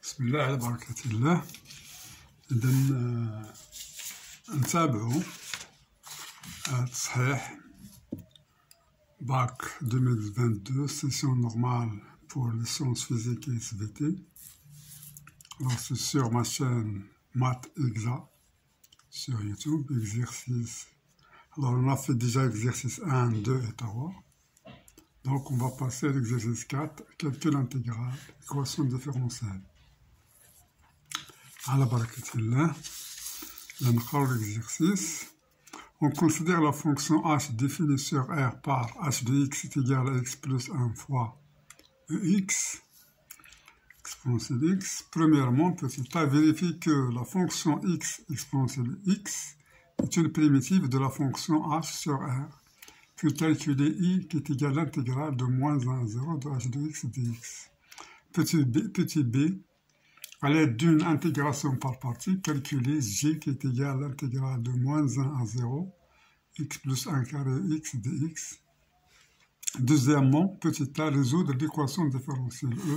بسم الله على بركة الله. إذا نتابعو تصحيح bac 2022 session normale pour les sciences physiques et SVT. Alors c'est sur ma chaîne Math Exa sur YouTube, exercice. Alors on a fait déjà exercice 1, 2 et 3. Donc on va passer à l'exercice 4, calcul intégral, équation différentielle. على بركة الله. نقرأ l'exercice. On considère la fonction h définie sur R par h de x est égal à x plus 1 fois ex, exponentielle x. Premièrement, petit a vérifie que la fonction x exponentielle x est une primitive de la fonction h sur R, puis calculer i qui est égal à l'intégrale de moins 1 à 0 de h de x dx. Petit b, à l'aide d'une intégration par partie, calculer g qui est égal à l'intégrale de moins 1 à 0, x plus 1 carré x dx. Deuxièmement, petit a, résoudre l'équation différentielle e,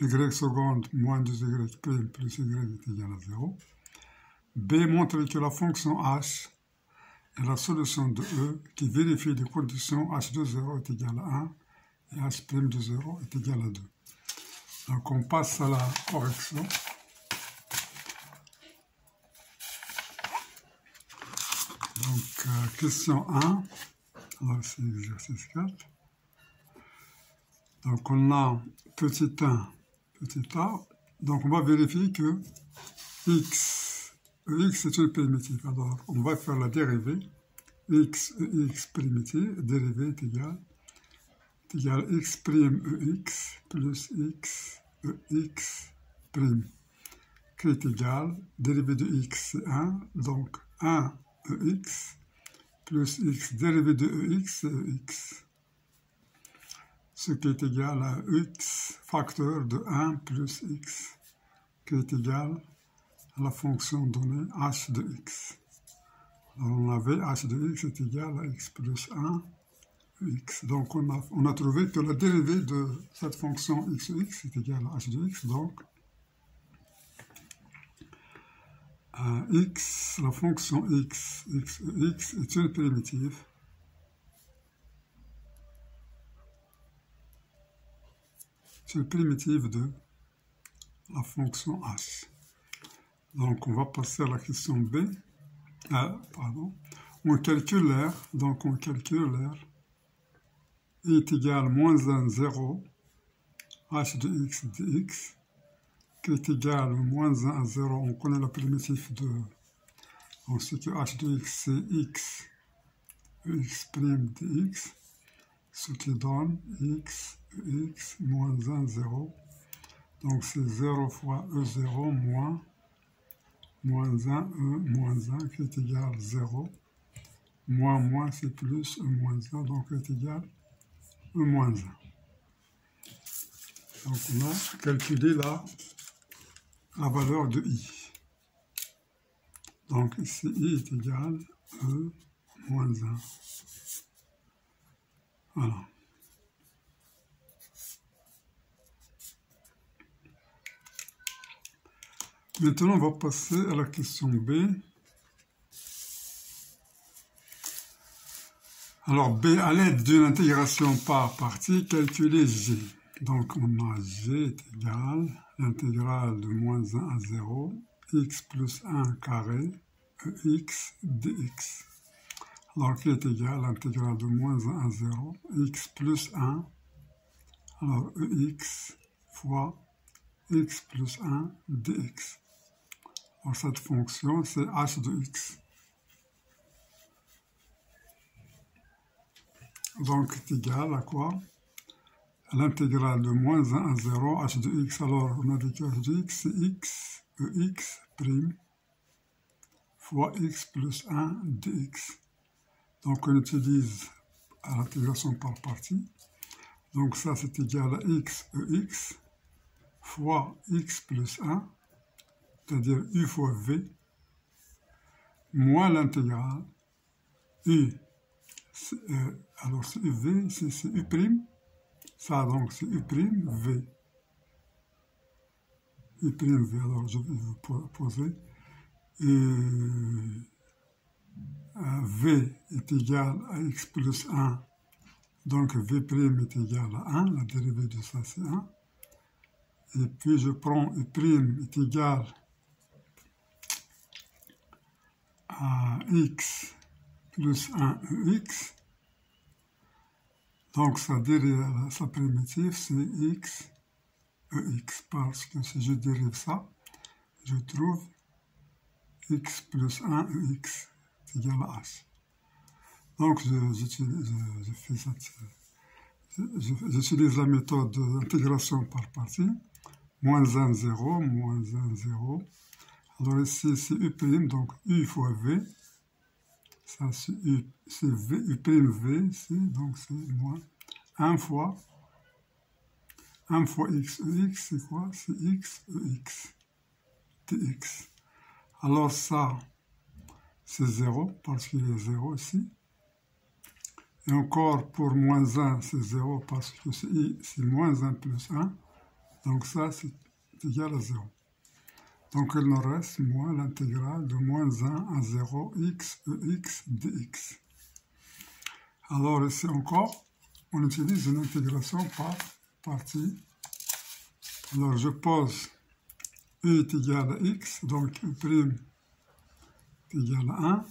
y seconde moins 2y prime plus y est égal à 0. B, montrer que la fonction h est la solution de e qui vérifie les conditions h de 0 est égal à 1 et h prime de 0 est égal à 2. Donc on passe à la correction. Donc question 1, alors c'est l'exercice 4. Donc on a petit 1, petit a. Donc on va vérifier que x est une primitive. Alors on va faire la dérivée. X primitive, dérivée est égal x prime ex plus x prime qui est égal, dérivée de x c'est 1, donc 1 ex plus x, dérivée de ex c'est ex, ce qui est égal à x facteur de 1 plus x, qui est égal à la fonction donnée h de x. Alors on avait h de x est égal à x plus 1 x. Donc on a trouvé que la dérivée de cette fonction x est égale à h de x. Donc x, la fonction x est une primitive. C'est une primitive de la fonction h. Donc on va passer à la question B. On calcule R. Donc on calcule R est égal à moins 1, 0, h de x dx, qui est égal à moins 1 à 0, on connaît la primitive de, on sait que h de x c'est x prime dx, ce qui donne x moins 1, 0, donc c'est 0 fois e0 moins 1, e moins 1, qui est égal à 0, moins c'est plus, e moins 1, donc est égal à e moins 1. Donc on a calculé la valeur de i. Donc ici i est égal à e moins 1. Voilà. Maintenant on va passer à la question B. Alors B, à l'aide d'une intégration par partie, calculer g. Donc on a g est égal à l'intégrale de moins 1 à 0, x plus 1 carré, ex dx. Alors qui est égal à l'intégrale de moins 1 à 0, x plus 1, alors ex fois x plus 1 dx. Alors cette fonction c'est h de x. Donc est égal à quoi? À l'intégrale de moins 1 à 0, h de x, alors on a dit que h de x, c'est ex prime fois x plus 1 dx. Donc on utilise à l'intégration par partie. Donc ça c'est égal à ex fois x plus 1, c'est-à-dire u fois v, moins l'intégrale u. Alors c'est uv, c'est u prime. Ça donc c'est u prime v. U'V, alors je vais vous poser, V est égal à x plus 1, donc V' est égal à 1, la dérivée de ça c'est 1, et puis je prends U' est égal à x plus 1 EX, donc sa primitive c'est x EX, parce que si je dérive ça, je trouve x plus 1 EX est égal à h. Donc j'utilise la méthode d'intégration par partie, moins 1, 0, moins 1, 0. Alors ici c'est U', donc U fois V, ça c'est U', V, ici, donc c'est moins 1 fois x, EX, c'est quoi? C'est x, EX, dx. Alors ça, c'est 0, parce qu'il est 0 ici. Et encore, pour moins 1, c'est 0, parce que c'est moins 1 plus 1. Donc ça, c'est égal à 0. Donc il nous reste moins l'intégrale de moins 1 à 0, x, EX, dx. Alors ici encore, on utilise une intégration par partie. Alors je pose U est égal à x, donc U' est égal à 1,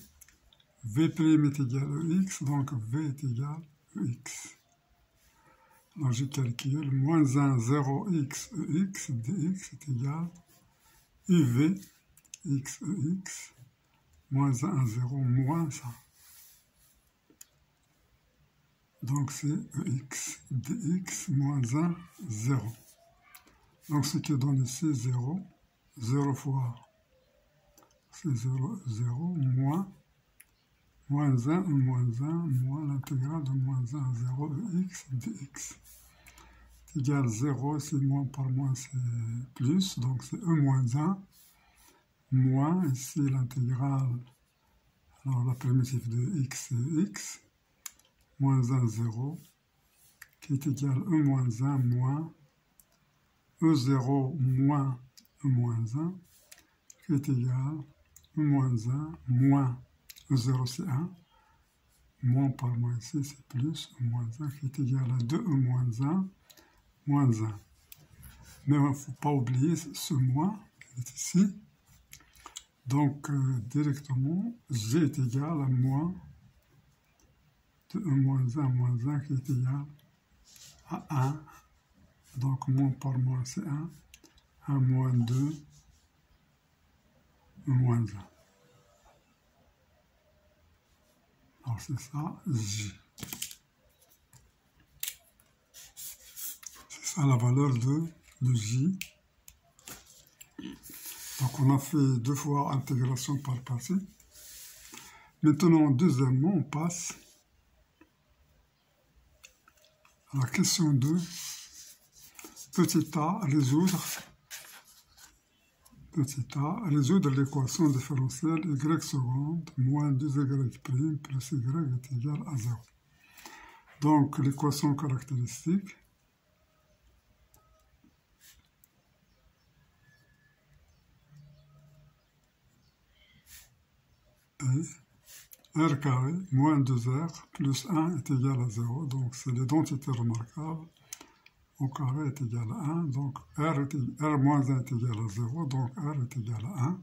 V' est égal à x, donc V est égal à x. Alors je calcule moins 1, 0, x, EX, dx est égal à UV, x, EX, moins 1, 0, moins ça. Donc c'est EX, dx, moins 1, 0. Donc ce qui donne ici 0, 0 fois, c'est 0, 0, moins 1, moins l'intégrale de moins 1 à 0 de x dx. C'est égal à 0, c'est moins par moins, c'est plus, donc c'est E moins 1, moins, ici l'intégrale, alors la primitive de x c'est x, moins 1, 0, qui est égal à E moins 1, moins E0 moins E moins 1, qui est égal à E moins 1, moins E0 c'est 1, moins par moins ici c'est plus E moins 1, qui est égal à 2E moins 1, moins 1. Mais il ne faut pas oublier ce moins qui est ici. Donc directement, G est égal à moins de E moins 1 qui est égal à 1. Donc moins par moins c'est 1. 1 moins 2, E moins 1. Alors c'est ça, J. C'est ça la valeur de J. Donc on a fait 2 fois intégration par partie. Maintenant, deuxièmement, on passe à la question 2. Petit a, résoudre l'équation différentielle y seconde moins 2y' plus y est égal à 0. Donc l'équation caractéristique est r carré moins 2r plus 1 est égal à 0. Donc c'est l'identité remarquable. Au carré est égal à 1, donc R moins 1 est égal à 0, donc R est égal à 1.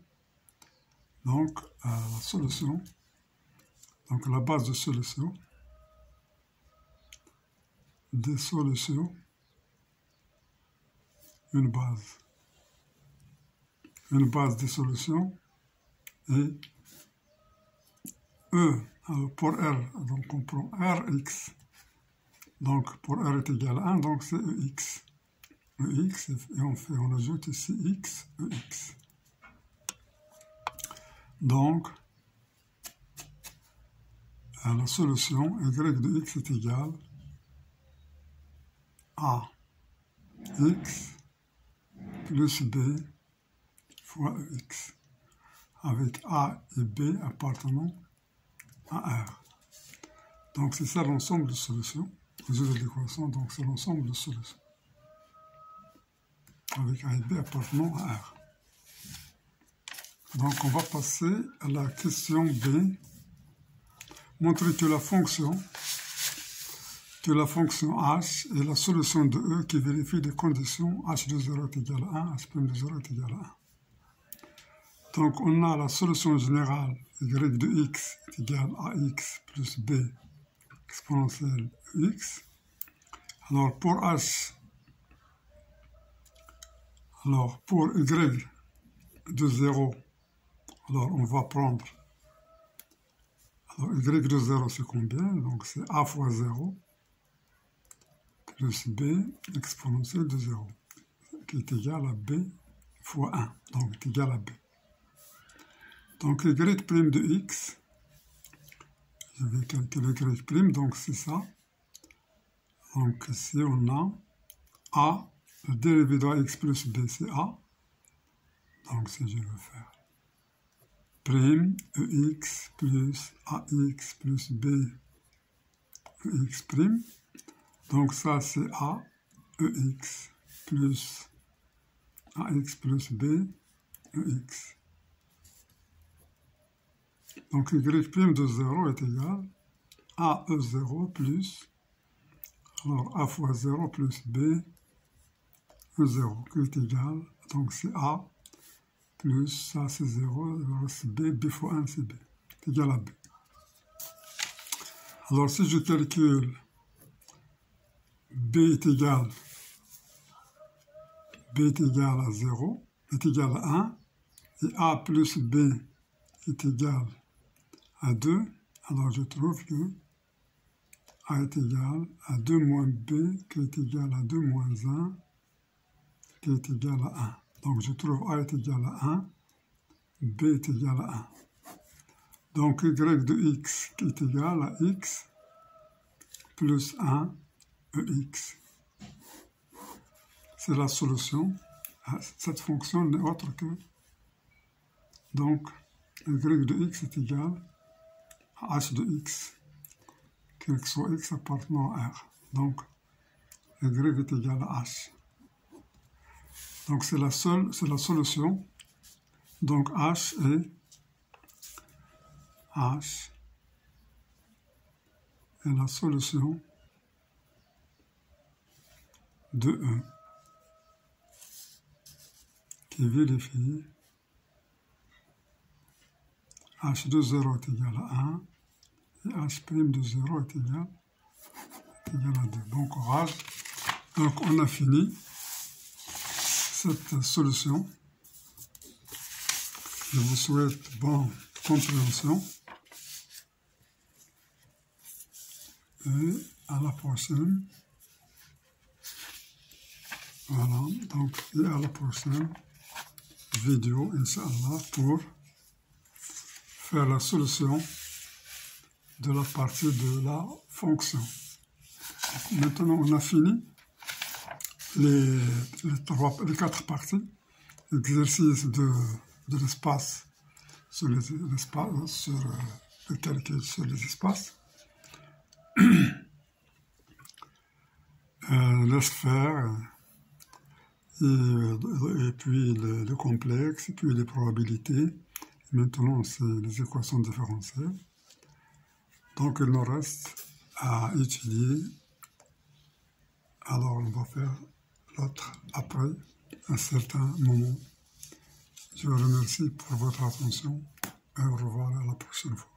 Donc la solution, donc la base de solution, des solutions, une base des solutions, et E, alors pour R, donc on prend Rx. Donc, pour R est égal à 1, donc c'est EX. EX, et on ajoute ici X, EX. Donc, à la solution, Y de X est égal à X plus B fois EX, avec A et B appartenant à R. Donc, c'est ça l'ensemble de solutions. Résoudre l'équation, donc c'est l'ensemble de solutions. avec A et B appartenant à R. Donc on va passer à la question B. Montrer que la fonction h est la solution de E qui vérifie les conditions h de 0 est égal à 1, h' de 0 est égal à 1. Donc on a la solution générale y de x est égal à x plus b exponentielle x. Alors pour h, pour y de 0, alors on va prendre, alors y de 0 c'est combien? Donc c'est a fois 0 plus b exponentielle de 0 qui est égal à b fois 1, donc est égal à b. Donc y' de x, je vais calculer y', donc c'est ça. Donc ici on a a, le dérivé de x plus b c'est a. Donc si je veux faire prime ex plus ax plus b ex prime. Donc ça c'est a ex plus ax plus b ex. Donc y' de 0 est égal à E0 plus, alors a fois 0 plus b E0 qui est égal, donc c'est a plus ça c'est 0, alors c'est b fois 1 c'est b, est égal à b. Alors si je calcule b est égal à 0, est égal à 1, et a plus b est égal à 2, alors je trouve que a est égal à 2 moins b qui est égal à 2 moins 1 qui est égal à 1. Donc je trouve a est égal à 1, b est égal à 1. Donc y de x qui est égal à x plus 1 ex. C'est la solution. Cette fonction n'est autre que, donc y de x est égal à h de x, quel que soit x appartenant à R. Donc y est égal à h. Donc c'est la solution. Donc h est la solution de E qui vérifie h de 0 est égal à 1 et h' de 0 est égal à 2. Bon courage. Donc on a fini cette solution. Je vous souhaite bonne compréhension et à la prochaine. Voilà, donc et à la prochaine vidéo, Inch'Allah, pour faire la solution de la partie de la fonction. Maintenant, on a fini les 4 parties. Exercice de l'espace sur le calcul sur les espaces. Les sphères, et puis le complexe, et puis les probabilités. Maintenant, c'est les équations différentielles. Donc, il nous reste à étudier. Alors, on va faire l'autre après un certain moment. Je vous remercie pour votre attention et au revoir à la prochaine fois.